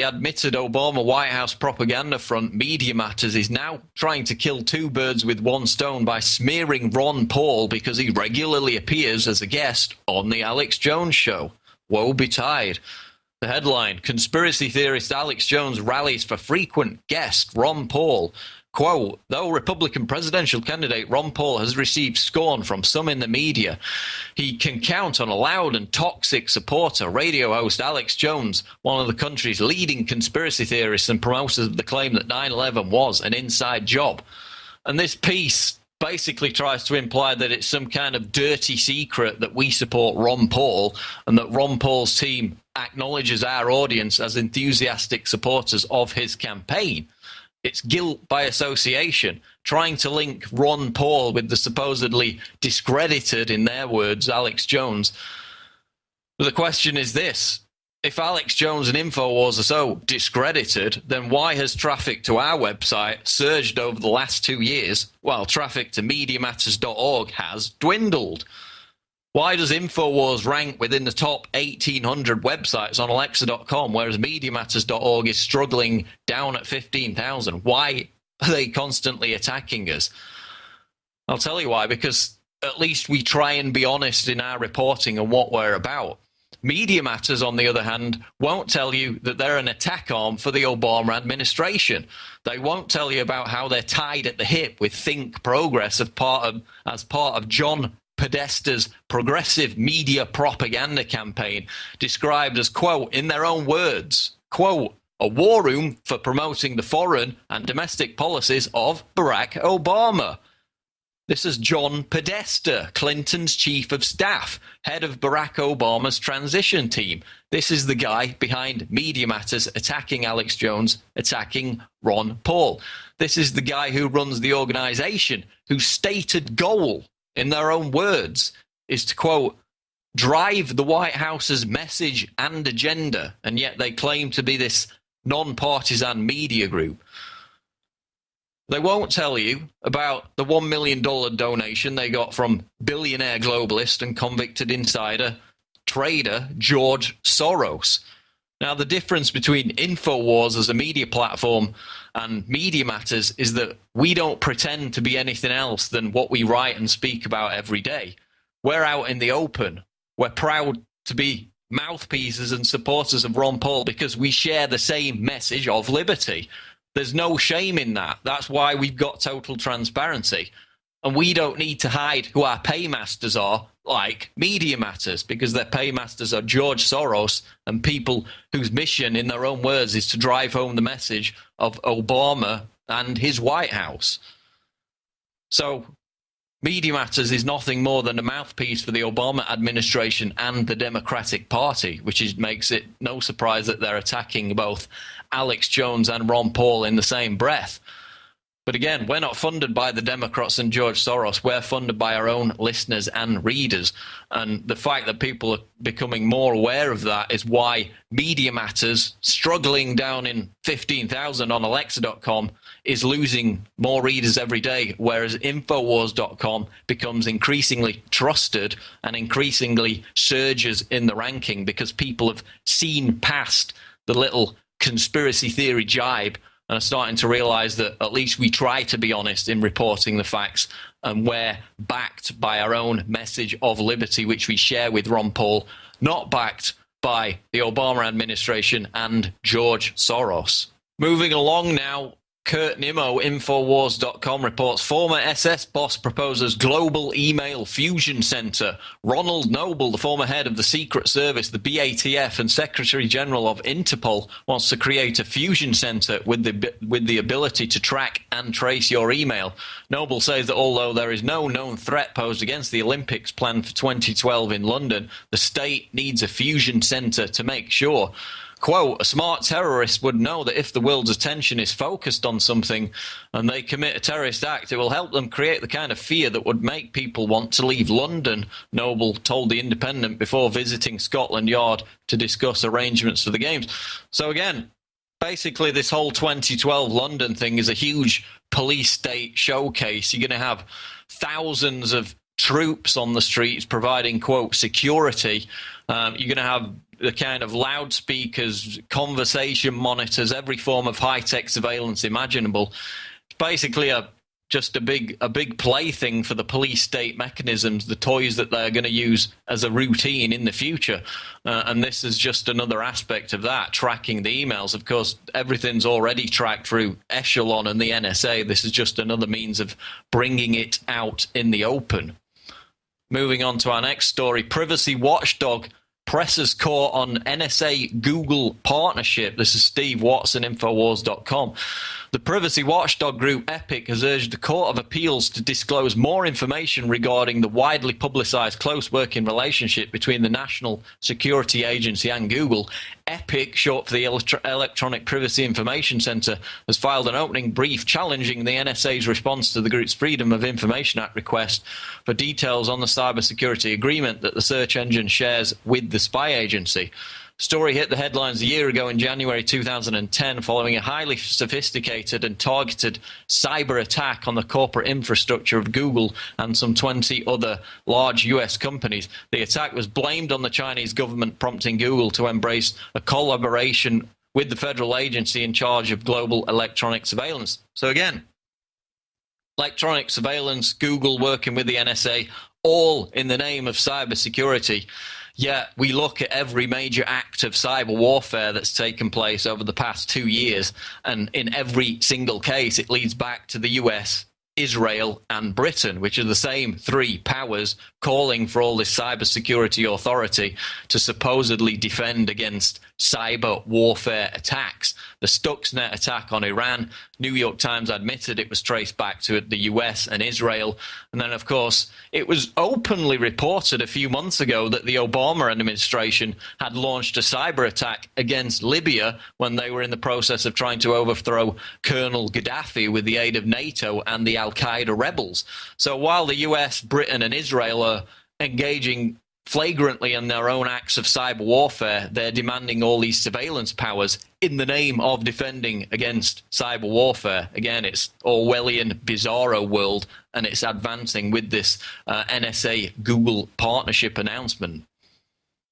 the admitted Obama White House propaganda front, Media Matters, is now trying to kill two birds with one stone by smearing Ron Paul because he regularly appears as a guest on the Alex Jones show. Woe betide. The headline, conspiracy theorist Alex Jones rallies for frequent guest Ron Paul. Quote, though Republican presidential candidate Ron Paul has received scorn from some in the media, he can count on a loud and toxic supporter, radio host Alex Jones, one of the country's leading conspiracy theorists and promoters of the claim that 9/11 was an inside job. And this piece basically tries to imply that it's some kind of dirty secret that we support Ron Paul and that Ron Paul's team acknowledges our audience as enthusiastic supporters of his campaign. It's guilt by association, trying to link Ron Paul with the supposedly discredited, in their words, Alex Jones. But the question is this. If Alex Jones and Infowars are so discredited, then why has traffic to our website surged over the last 2 years, while traffic to MediaMatters.org has dwindled? Why does Infowars rank within the top 1,800 websites on Alexa.com, whereas MediaMatters.org is struggling down at 15,000? Why are they constantly attacking us? I'll tell you why, because at least we try and be honest in our reporting and what we're about. Media Matters, on the other hand, won't tell you that they're an attack arm for the Obama administration. They won't tell you about how they're tied at the hip with Think Progress as part of John Podesta's progressive media propaganda campaign, described as, quote, in their own words, quote, a war room for promoting the foreign and domestic policies of Barack Obama. This is John Podesta, Clinton's chief of staff, head of Barack Obama's transition team. This is the guy behind Media Matters attacking Alex Jones, attacking Ron Paul. This is the guy who runs the organization whose stated goal, in their own words, is to, quote, drive the White House's message and agenda, and yet they claim to be this non-partisan media group. They won't tell you about the $1 million donation they got from billionaire globalist and convicted insider trader George Soros. Now, the difference between Infowars as a media platform and Media Matters is that we don't pretend to be anything else than what we write and speak about every day. We're out in the open. We're proud to be mouthpieces and supporters of Ron Paul because we share the same message of liberty. There's no shame in that. That's why we've got total transparency. And we don't need to hide who our paymasters are, like Media Matters, because their paymasters are George Soros and people whose mission, in their own words, is to drive home the message of Obama and his White House. So Media Matters is nothing more than a mouthpiece for the Obama administration and the Democratic Party, which makes it no surprise that they're attacking both Alex Jones and Ron Paul in the same breath. But again, we're not funded by the Democrats and George Soros. We're funded by our own listeners and readers. And the fact that people are becoming more aware of that is why Media Matters, struggling down in 15,000 on Alexa.com, is losing more readers every day, whereas Infowars.com becomes increasingly trusted and increasingly surges in the ranking because people have seen past the little conspiracy theory jibe and are starting to realize that at least we try to be honest in reporting the facts, and we're backed by our own message of liberty, which we share with Ron Paul, not backed by the Obama administration and George Soros. Moving along now, Kurt Nimmo, Infowars.com, reports former SS boss proposes global email fusion center. Ronald Noble, the former head of the Secret Service, the BATF, and Secretary General of Interpol, wants to create a fusion center with the ability to track and trace your email. Noble says that although there is no known threat posed against the Olympics planned for 2012 in London, the state needs a fusion center to make sure. Quote, a smart terrorist would know that if the world's attention is focused on something and they commit a terrorist act, it will help them create the kind of fear that would make people want to leave London, Noble told The Independent before visiting Scotland Yard to discuss arrangements for the Games. So again, basically this whole 2012 London thing is a huge police state showcase. You're going to have thousands of troops on the streets providing, quote, security. You're going to have the kind of loudspeakers, conversation monitors, every form of high-tech surveillance imaginable. It's basically just a big plaything for the police state mechanisms, the toys that they're going to use as a routine in the future. And this is just another aspect of that, tracking the emails. Of course, everything's already tracked through Echelon and the NSA. This is just another means of bringing it out in the open. Moving on to our next story, privacy watchdog presses court on NSA-Google partnership. This is Steve Watson, Infowars.com. The privacy watchdog group Epic has urged the Court of Appeals to disclose more information regarding the widely publicized close working relationship between the National Security Agency and Google. Epic, short for the Electronic Privacy Information Center, has filed an opening brief challenging the NSA's response to the group's Freedom of Information Act request for details on the cybersecurity agreement that the search engine shares with the spy agency. Story hit the headlines a year ago in January 2010 following a highly sophisticated and targeted cyber attack on the corporate infrastructure of Google and some 20 other large US companies. The attack was blamed on the Chinese government, prompting Google to embrace a collaboration with the federal agency in charge of global electronic surveillance. So again, electronic surveillance, Google working with the NSA, all in the name of cybersecurity. Yet we look at every major act of cyber warfare that's taken place over the past 2 years, and in every single case it leads back to the US, Israel and Britain, which are the same three powers calling for all this cybersecurity authority to supposedly defend against cyber warfare attacks. The Stuxnet attack on Iran, New York Times admitted it was traced back to the US and Israel. And then, of course, it was openly reported a few months ago that the Obama administration had launched a cyber attack against Libya when they were in the process of trying to overthrow Colonel Gaddafi with the aid of NATO and the Al-Qaeda rebels. So while the US, Britain and Israel are engaging flagrantly in their own acts of cyber warfare, they're demanding all these surveillance powers in the name of defending against cyber warfare. Again, it's Orwellian bizarro world, and it's advancing with this NSA-Google partnership announcement.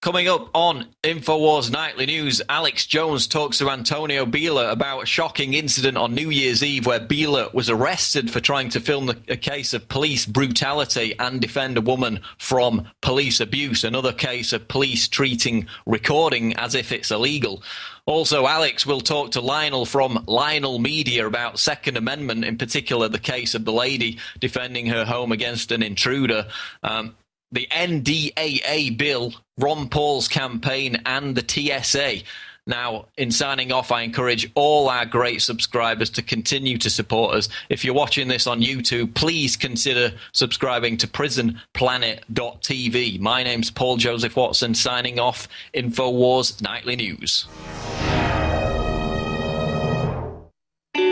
Coming up on Infowars Nightly News, Alex Jones talks to Antonio Bila about a shocking incident on New Year's Eve where Bila was arrested for trying to film a case of police brutality and defend a woman from police abuse, another case of police treating recording as if it's illegal. Also, Alex will talk to Lionel from Lionel Media about Second Amendment, in particular the case of the lady defending her home against an intruder. The NDAA bill, Ron Paul's campaign, and the TSA. Now, in signing off, I encourage all our great subscribers to continue to support us. If you're watching this on YouTube, please consider subscribing to prisonplanet.tv. My name's Paul Joseph Watson, signing off. Infowars Nightly News.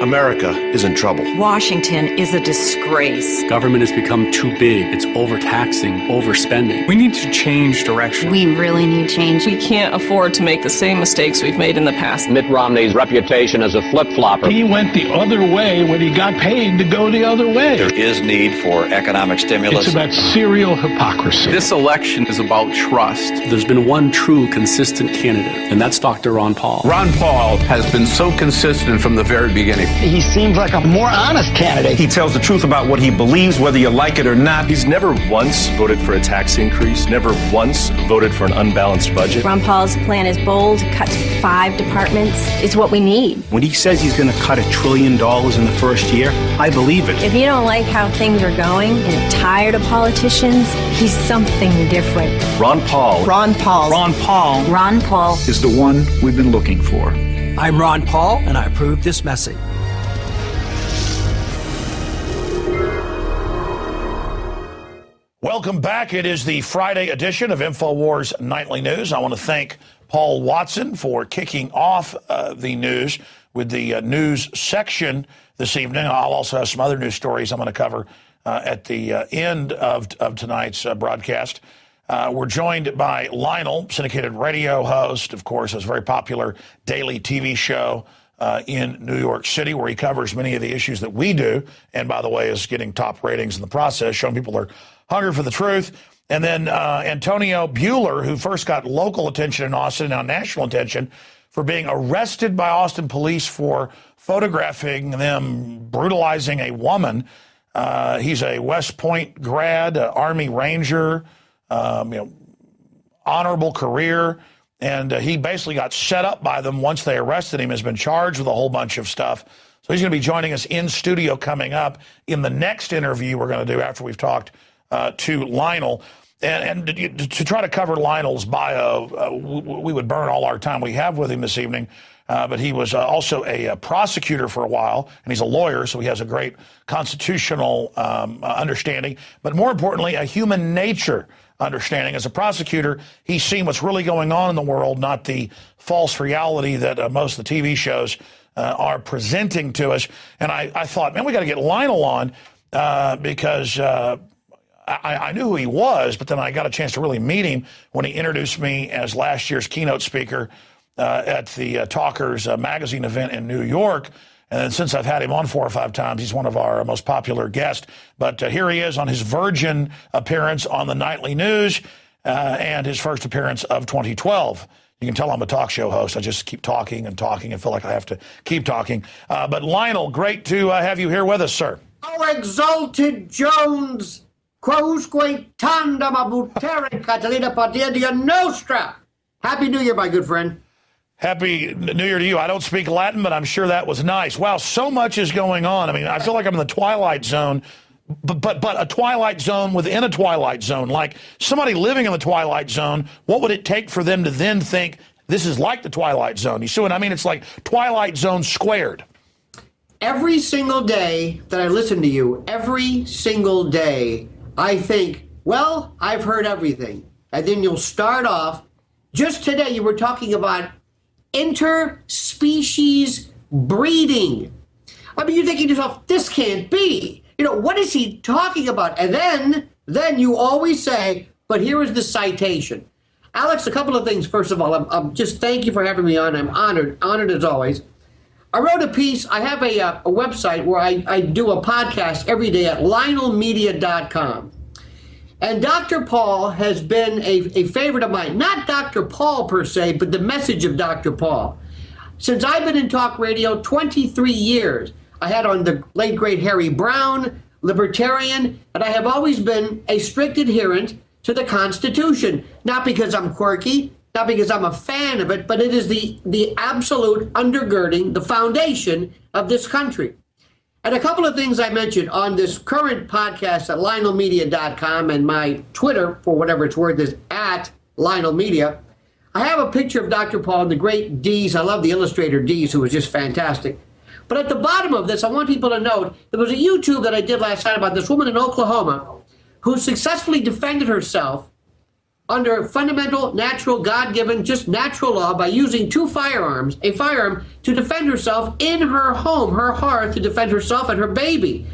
America is in trouble. Washington is a disgrace. Government has become too big. It's overtaxing, overspending. We need to change direction. We really need change. We can't afford to make the same mistakes we've made in the past. Mitt Romney's reputation as a flip-flopper. He went the other way when he got paid to go the other way. There is need for economic stimulus. It's about serial hypocrisy. This election is about trust. There's been one true, consistent candidate, and that's Dr. Ron Paul. Ron Paul has been so consistent from the very beginning. He seems like a more honest candidate. He tells the truth about what he believes, whether you like it or not. He's never once voted for a tax increase, never once voted for an unbalanced budget. Ron Paul's plan is bold, cuts 5 departments. It's what we need. When he says he's going to cut $1 trillion in the first year, I believe it. If you don't like how things are going and are tired of politicians, he's something different. Ron Paul. Ron Paul. Ron Paul. Ron Paul is the one we've been looking for. I'm Ron Paul, and I approve this message. Welcome back. It is the Friday edition of Infowars Nightly News. I want to thank Paul Watson for kicking off the news with the news section this evening. I'll also have some other news stories I'm going to cover at the end of tonight's broadcast. We're joined by Lionel, syndicated radio host, of course, has a very popular daily TV show in New York City, where he covers many of the issues that we do, and by the way, is getting top ratings in the process, showing people are Hunger for the Truth. And then Antonio Bueller, who first got local attention in Austin, now national attention, for being arrested by Austin police for photographing them brutalizing a woman. He's a West Point grad, Army Ranger, honorable career. And he basically got set up by them once they arrested him, has been charged with a whole bunch of stuff. So he's going to be joining us in studio coming up in the next interview we're going to do after we've talked to Lionel. And to try to cover Lionel's bio, we would burn all our time we have with him this evening. But he was also a prosecutor for a while, and he's a lawyer, so he has a great constitutional understanding. But more importantly, a human nature understanding. As a prosecutor, he's seen what's really going on in the world, not the false reality that most of the TV shows are presenting to us. And I thought, man, we got to get Lionel on because I knew who he was, but then I got a chance to really meet him when he introduced me as last year's keynote speaker at the Talkers magazine event in New York. And then since I've had him on 4 or 5 times, he's one of our most popular guests. But here he is on his virgin appearance on the nightly news and his first appearance of 2012. You can tell I'm a talk show host. I just keep talking and talking and feel like I have to keep talking. But Lionel, great to have you here with us, sir. Oh, exalted Jones, quousque tandem abutere Catalina Padilla Dia Nostra. Happy New Year, my good friend. Happy New Year to you. I don't speak Latin, but I'm sure that was nice. Wow, so much is going on. I mean, I feel like I'm in the Twilight Zone, but a Twilight Zone within a Twilight Zone. Like somebody living in the Twilight Zone, what would it take for them to then think this is like the Twilight Zone? You see what I mean? It's like Twilight Zone squared. Every single day that I listen to you, every single day, I think, well, I've heard everything. And then you'll start off. Just today, you were talking about interspecies breeding. I mean, you're thinking to yourself, this can't be. You know, what is he talking about? And then you always say, but here is the citation. Alex, a couple of things. First of all, I'm just thank you for having me on. I'm honored as always. I wrote a piece. I have a website where I do a podcast every day at lionelmedia.com. And Dr. Paul has been a favorite of mine. Not Dr. Paul per se, but the message of Dr. Paul. Since I've been in talk radio 23 years, I had on the late, great Harry Brown, libertarian, and I have always been a strict adherent to the Constitution. Not because I'm quirky, not because I'm a fan of it, but it is the absolute undergirding, the foundation of this country. And a couple of things I mentioned on this current podcast at lionelmedia.com, and my Twitter, for whatever it's worth, is at lionelmedia. I have a picture of Dr. Paul and the great Dees. I love the illustrator Dees, who was just fantastic. But at the bottom of this, I want people to note, there was a YouTube that I did last night about this woman in Oklahoma who successfully defended herself under fundamental, natural, God-given, just natural law by using 2 firearms, a firearm to defend herself in her home, her hearth, to defend herself and her baby.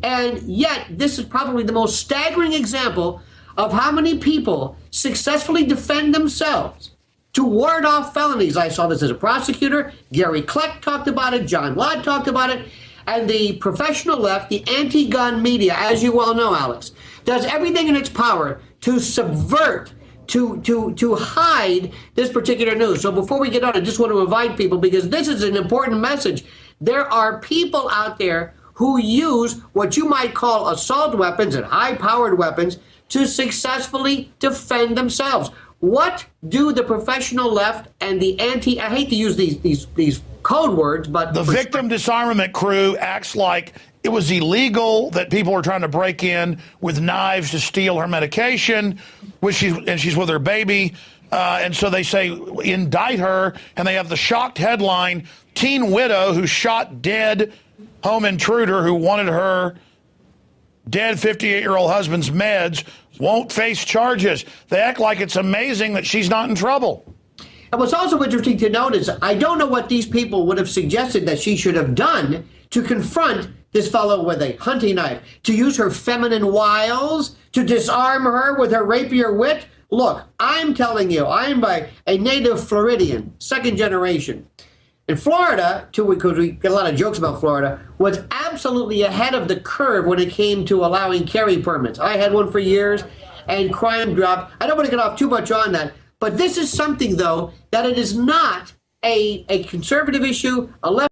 And yet, this is probably the most staggering example of how many people successfully defend themselves to ward off felonies. I saw this as a prosecutor. Gary Kleck talked about it. John Lott talked about it. And the professional left, the anti-gun media, as you well know, Alex, does everything in its power to subvert, to hide this particular news. So before we get on, I just want to invite people, because this is an important message. There are people out there who use what you might call assault weapons and high-powered weapons to successfully defend themselves. What do the professional left and the I hate to use these code words, but the victim disarmament crew acts like it was illegal that people were trying to break in with knives to steal her medication, she's with her baby. And so they say, indict her, and they have the shocked headline, teen widow who shot dead home intruder who wanted her dead 58-year-old husband's meds won't face charges. They act like it's amazing that she's not in trouble. And what's also interesting to note is I don't know what these people would have suggested that she should have done to confront this fellow with a hunting knife, to use her feminine wiles, to disarm her with her rapier wit. Look, I'm telling you, I'm a native Floridian, second generation. And Florida, too, because we get a lot of jokes about Florida, was absolutely ahead of the curve when it came to allowing carry permits. I had one for years, and crime dropped. I don't want to get off too much on that, but this is something, though, that it is not a conservative issue, a left